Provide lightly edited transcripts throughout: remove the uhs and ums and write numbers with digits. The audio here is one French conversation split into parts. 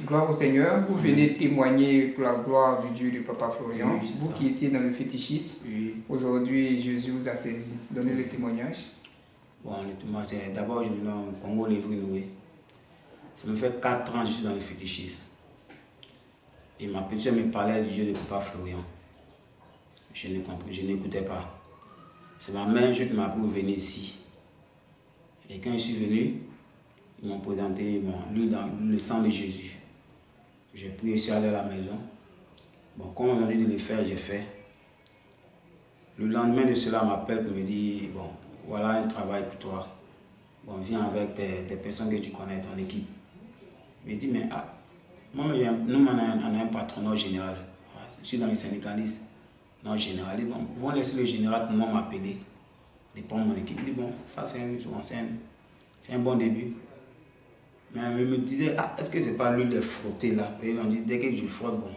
Gloire au Seigneur, vous venez témoigner pour la gloire du Dieu de Papa Florian. Oui, vous ça. qui étiez dans le fétichisme, Oui. Aujourd'hui Jésus vous a saisi. Donnez le témoignage. Bon, le témoignage, c'est d'abord, je me nomme Congo Lévry-Loué. Ça me fait 4 ans que je suis dans le fétichisme. Et ma petite me parlait du Dieu de Papa Florian. Je n'écoutais pas. C'est ma mère qui m'a appris à venir ici. Et quand je suis venu, ils m'ont présenté le sang de Jésus. J'ai prié, je suis allé à la maison. Bon, comme on m'a dit de le faire, j'ai fait. Le lendemain de cela, on m'appelle pour me dire, bon, voilà un travail pour toi. Bon, viens avec des personnes que tu connais, ton équipe. Je me dis, mais nous, on a un patronat général. Je suis dans les syndicalistes. Non, général. Bon, ils vont laisser le général pour moi m'appeler. Et prendre mon équipe. Il dit, bon, ça c'est un bon début. Mais je me disais, est-ce que c'est pas l'huile de frotter là? Et on dit, dès que je frotte, bon,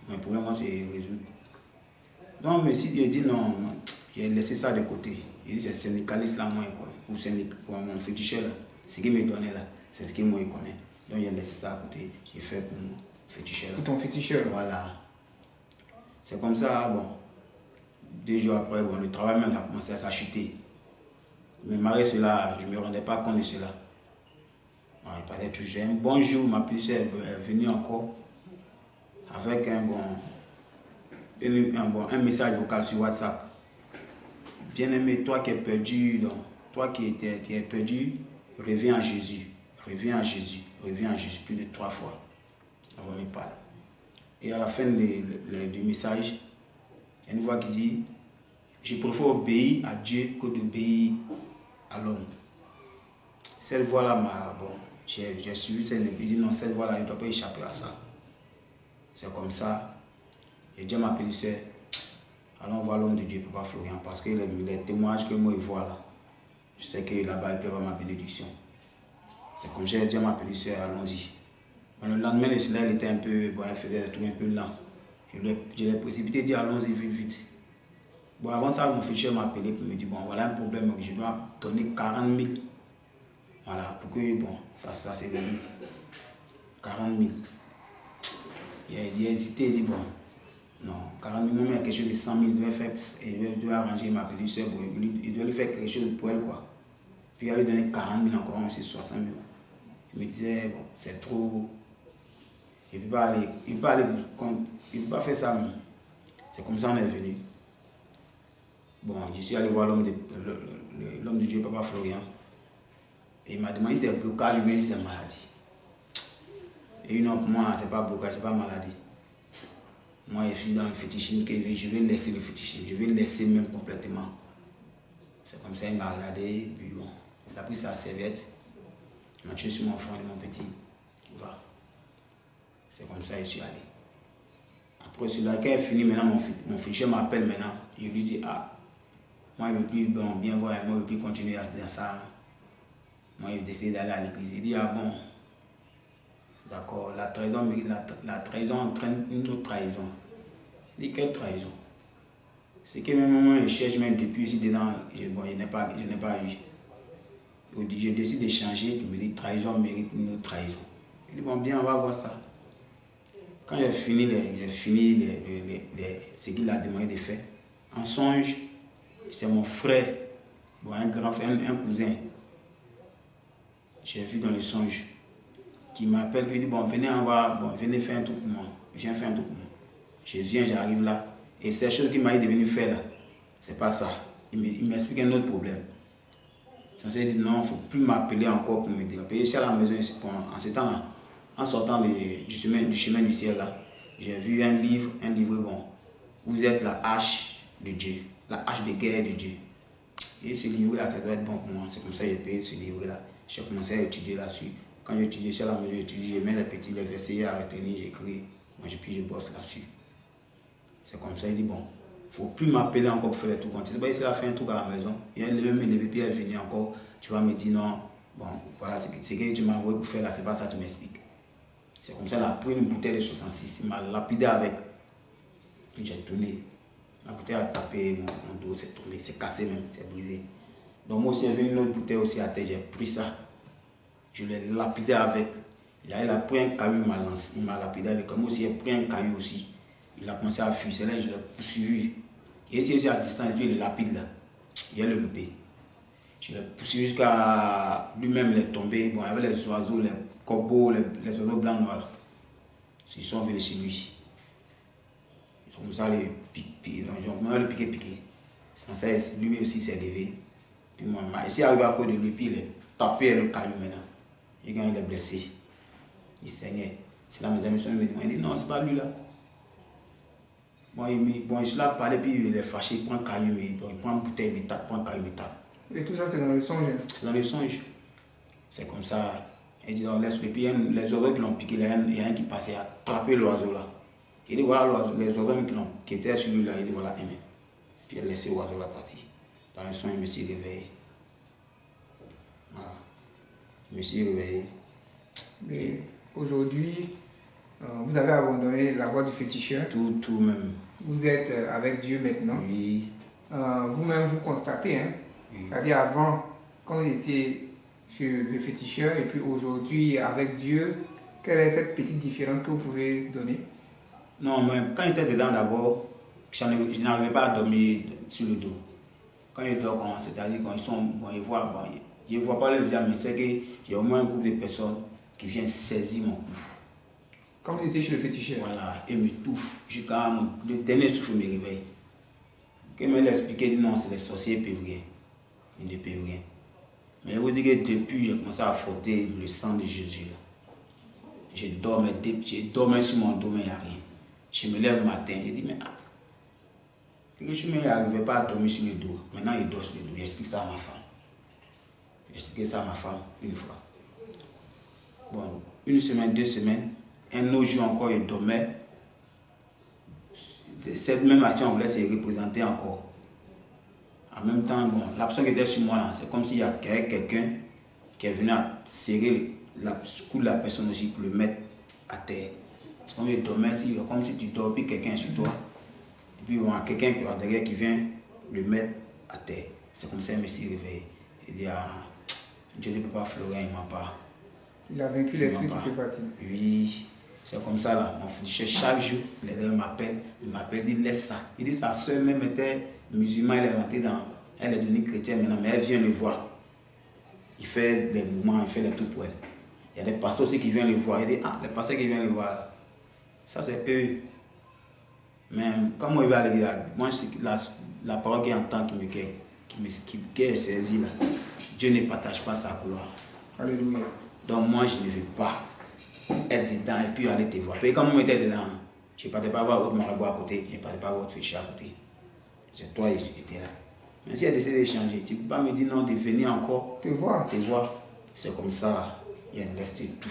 mon problème, moi, c'est résoudre. Donc, mais si Dieu dit non, j'ai laissé ça de côté. Il dit, c'est syndicaliste là, moi, quoi. Pour mon féticheur là, ce qu'il me donnait là, c'est ce qu'il me connaît. Donc, j'ai laissé ça à côté. J'ai fait pour mon féticheur. Pour ton féticheur? Voilà. C'est comme ça, bon. 2 jours après, bon, le travail même a commencé à s'achuter. Mais malgré cela, je ne me rendais pas compte de cela. Bon, il parlait toujours. Un bon jour, ma petite soeur est venue encore avec un message vocal sur WhatsApp. Bien-aimé, toi qui es perdu, toi qui es perdu, reviens à Jésus. Reviens à Jésus. Reviens à Jésus plus de 3 fois. On me parle. Et à la fin du message, il y a une voix qui dit, je préfère obéir à Dieu que d'obéir à l'homme. Cette voix-là, j'ai suivi cette et dit non, cette voix-là, je ne dois pas échapper à ça. C'est comme ça. Et Dieu m'a appelé, allons voir l'homme de Dieu, Papa Florian, parce que les témoignages que moi je vois là, je sais que là-bas, il peut avoir ma bénédiction. C'est comme ça que Dieu m'a appelé, allons-y. Le lendemain de cela, il était un peu, il faisait des trucs un peu lent. Je l'ai précipité, dit allons-y vite. Bon, avant ça, mon fichier m'a appelé pour me dire, bon, voilà un problème, je dois donner 40 000. Voilà, pour que, bon, ça se résout. 40 000. Il a hésité, il dit, bon, non, 40 000, même il y a quelque chose de 100 000, il doit arranger ma petite soeur, il doit lui faire quelque chose pour elle, quoi. Puis il a lui donné 40 000 encore, c'est 60 000. Il me disait, bon, c'est trop. Il ne peut pas faire ça, mais c'est comme ça qu'on est venu. Bon, je suis allé voir l'homme de Dieu, Papa Florian. Et il m'a demandé si c'est blocage ou bien si c'est maladie. Et non, pour moi, c'est pas blocage, c'est pas maladie. Moi, je suis dans le fétichisme, je vais laisser le fétichisme, je vais le laisser même complètement. C'est comme ça, il m'a regardé, puis bon, il a pris sa serviette, il m'a tué sur mon front et mon petit. Voilà. C'est comme ça que je suis allé. Après cela, quand il est fini, maintenant, mon fichier m'appelle maintenant. Je lui dis, moi, je ne veux plus bien voir, moi, je ne veux plus continuer dans ça. Moi, j'ai décidé d'aller à l'église. Il dit, bon, d'accord, la trahison entraîne une autre trahison. Il dit, quelle trahison? C'est que même moment, je cherche même depuis ici dedans, je n'ai pas eu. Je décide de changer, il me dit, trahison mérite une autre trahison. Il dit, bon, bien, on va voir ça. Quand j'ai fini ce qu'il a demandé de faire, en songe, c'est mon frère, bon, un grand frère, un cousin, j'ai vu dans le songe, qui m'appelle, qui dit, bon, venez faire un truc pour moi, viens faire un truc pour moi. Je viens, j'arrive là, et ces choses qu'il m'a dit de venir faire là, c'est pas ça. Il m'explique un autre problème. Il dit, non, il ne faut plus m'appeler encore pour me dire. Je suis à la maison, en ce temps-là, en sortant du chemin du ciel là, j'ai vu un livre, bon, vous êtes la hache de Dieu, la hache de guerre de Dieu. Et ce livre-là, ça doit être bon pour moi. C'est comme ça que j'ai payé ce livre-là. J'ai commencé à étudier là-dessus. Quand j'étudie, je suis à la maison, j'étudie, je mets les versets à retenir, j'écris, puis je bosse là-dessus. C'est comme ça, il dit, bon, il ne faut plus m'appeler encore pour faire des trucs. Tu sais pas, il a fait un truc à la maison. Il a même levé, puis il est venu encore. Tu vas me dire, non, bon, voilà, ce que tu m'as envoyé pour faire là, c'est pas ça, tu m'expliques. C'est comme ça, il a pris une bouteille de 66, il m'a lapidé avec. Puis j'ai tourné. La bouteille a tapé mon dos, c'est tombé, c'est cassé même, c'est brisé. Donc moi aussi, il y avait une autre bouteille aussi à terre, j'ai pris ça. Je l'ai lapidé avec. Il a pris un caillou, il m'a lapidé. Comme aussi, il a pris un caillou aussi. Il a commencé à fuir. C'est là que je l'ai poursuivi. Il était aussi à distance, et puis il est lapide là. Il a le loupé. Je l'ai poursuivi jusqu'à lui-même, il est tombé. Bon, il y avait les oiseaux, les corbeaux, les oiseaux blancs noirs. Ils sont venus chez lui. Ils ont commencé à le piquer. C'est comme ça, lui aussi s'est levé. Puis moi, ici, arrivé à côté de lui, puis il est tapé le caillou maintenant. Et quand il est blessé, il saignait. C'est là mes amis sont venus me dire, non, c'est pas lui là. Bon, je suis là parlé, puis il est fâché, il prend un caillou, il prend une bouteille, il me tape, prend un caillou, il me tape. Et tout ça, c'est dans le songe? C'est dans le songe. C'est comme ça. Il dit, on laisse le puis les oiseaux qui l'ont piqué, il y a un qui passait à attraper l'oiseau là. Il dit, voilà l'oiseau, les oiseaux qui étaient sur lui là, il dit, voilà, aimé. Puis il a laissé l'oiseau là partir. Dans le songe, je me suis réveillé. Voilà. Je me suis réveillé. Mais aujourd'hui, vous avez abandonné la voie du féticheur. Tout même. Vous êtes avec Dieu maintenant. Oui. Vous-même, vous constatez, hein? Oui. C'est-à-dire avant, quand vous étiez sur le féticheur, et puis aujourd'hui, avec Dieu, quelle est cette petite différence que vous pouvez donner? Non, mais quand j'étais dedans d'abord, je n'arrivais pas à dormir sur le dos. Quand je dors, c'est-à-dire quand ils voient pas le visage, mais c'est qu'il y a au moins un groupe de personnes qui viennent saisir mon cou. Quand vous étiez chez le féticheur? Voilà, et me touffent jusqu'à le dernier souffle me réveille. Quand il me l'a expliqué, il dit non, c'est les sorciers, ils ne peuvent rien. Ils ne peuvent rien. Mais je vous dis que depuis, j'ai commencé à frotter le sang de Jésus. Là. Je dormais sur mon dos, mais il n'y a rien. Je me lève le matin, je dis, mais je ne m'arrivais pas à dormir sur le dos. Maintenant, il dort sur le dos. J'explique ça à ma femme. J'ai expliqué ça à ma femme une fois. Bon, une semaine, 2 semaines, un autre jour encore, il dormait. Cette même action, on voulait se représenter encore. En même temps, bon, la personne qui était sur moi, là, c'est comme s'il y a quelqu'un qui est venu à serrer le cou de la personne aussi pour le mettre à terre. C'est comme il dormait, comme si tu dors, puis quelqu'un est sur toi. Et puis, bon, quelqu'un derrière qui vient le mettre à terre. C'est comme ça que je me suis réveillé. Il dit, ah, Dieu ne peut pas Florent, il ne m'a pas. Il a vaincu l'esprit qui peut partir. Oui, c'est comme ça là. Mon frère, chaque jour, les deux m'appellent, il m'appelle, il dit laisse ça. Il dit sa soeur même était musulmane, elle est rentrée dans. Elle est devenue chrétienne maintenant, mais elle vient le voir. Il fait les mouvements, il fait les trucs pour elle. Il y a des pasteurs aussi qui viennent le voir. Il dit, ah, les pasteurs qui viennent le voir, ça c'est eux. Mais comme moi je vais aller dire, moi la parole qui entend, qui est saisie là, Dieu ne partage pas sa gloire. Alléluia. Donc moi je ne veux pas être dedans et puis aller te voir. Parce que quand on était dedans, je ne partais pas voir autre marabout à côté, je ne partais pas voir autre féticheur à côté. C'est toi qui étais là. Mais si elle décide d'échanger, tu ne peux pas me dire non de venir encore te voir. C'est comme ça, il y a une restée tout.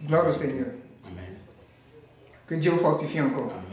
Gloire au Seigneur. Amen. Que Dieu vous fortifie encore. Amen.